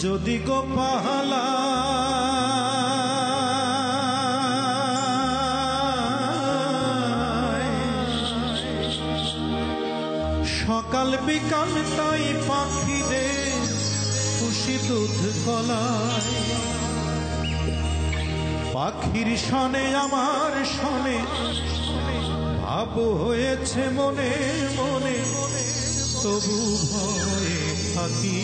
যদি গো পাহালা সকাল বিকাল তাই পাখিরে খুশি দুধ কলায় পাখির শনে আমার শনে ভাব হয়েছে মনে মনে তবু ভয়ে থাকি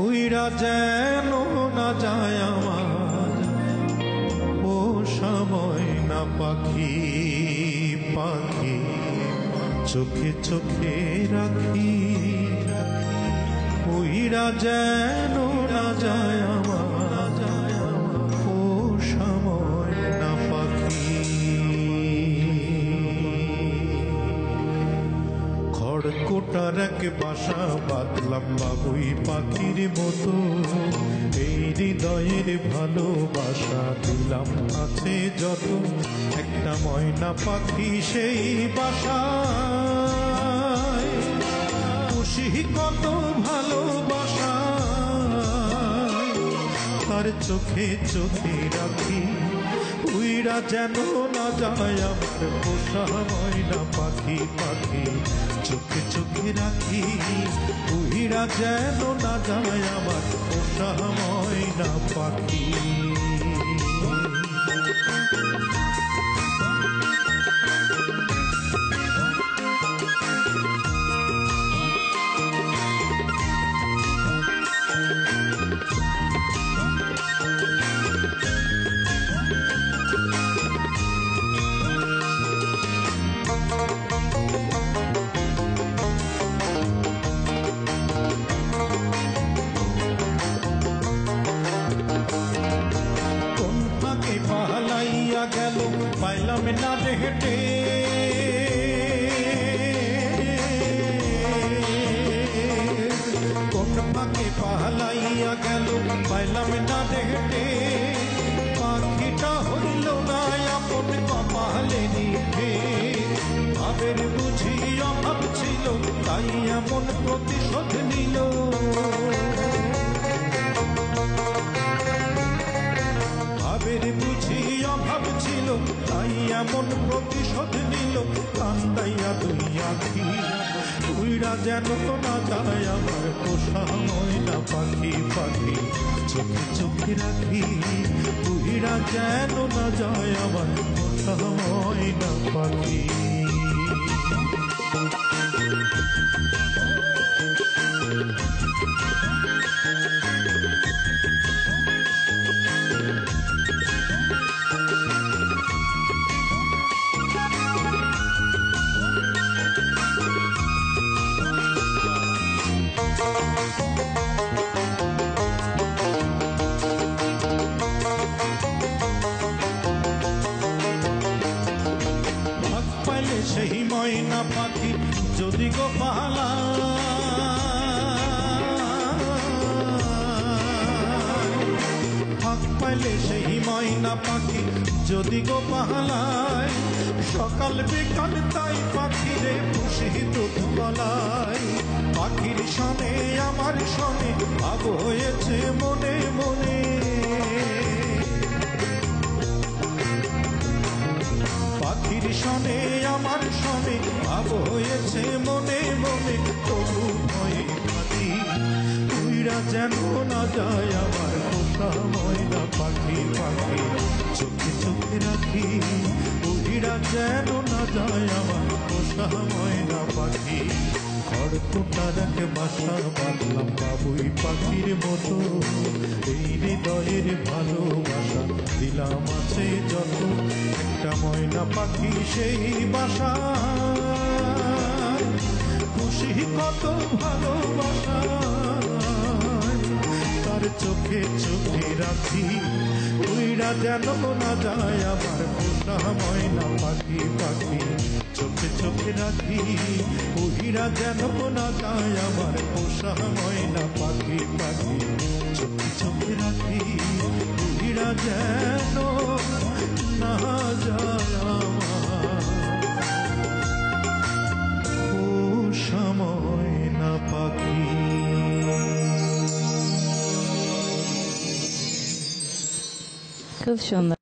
উইরা যেন না যায় আমার ও সময় না পাখি পাখি চোখে চোখে রাখি উইরা যেন না যায় আমার ও সময় না পাখি খড়কুটার এক বাসা বাঁধলাম বাবুই পাখির মতো এই হৃদয়ের ভালোবাসা দিলাম আছে যত একটা ময়না পাখি সেই বাসায় খুশি কত ভালোবাসা তার চোখে চোখে রাখি উইরা যেন না যায় আমার পোষা ময়না পাখি পাখি চোখে চোখে রাখি উইরা যেন না যায় আমার পোষা ময়না পাখি গেল পাইলাম না হেঁটে কোন ফাঁকে পালাইয়া গেল পাইলাম না হেঁটে পাখিটা হইল না আপন কপালে নিভে ভাবের বুঝি অভাব ছিল তাই এমন প্রতিশোধ নিল ভাবের বুঝি অভাব ছিল তাই এমন প্রতিশোধ নিল কান্দাইয়া দুই আখি উইরা যেন না যায় আমার পোষা ময়না পাখি পাখি চোখে চোখে রাখি উইরা যেন না যায় আমার পোষা ময়না পাখি সেই ময়না পাখি যদি গো পালা ফাঁক পাইলে সেই ময়না পাখি যদি গো পালায় সকাল বিকাল তাই পাখিরে খুশি দুধ গলায় পাখির শনে আমার শনে ভাব হয়েছে মনে মনে পাখির শনে আমার শনে ভাব হয়েছে মনে মনে তবু ভয়ে থাকি উইরা যেন না যায় আমার পোষা ময়না পাখি পাখি চোখে চোখে রাখি উইরা যেন না যায় আমার পোষা ময়না পাখি খড়কুটার এক বাসা বাঁধলাম বাবুই পাখির মতো এই হৃদয়ের ভালোবাসা দিলাম আছে যত একটা ময়না পাখি সেই বাসা খুশি কত ভালোবাসা তার চোখে চোখে রাখি উইরা যেন না যায় আমার পোষা ময়না পাখি পাখি চোখে চোখে রাখি উইরা যেন না যায় আমার পোষা ময়না পাখি পাখি চোখে চোখে রাখি উইরা যেন না যায় আমার পোষা ময়না পাখি। খুব সুন্দর।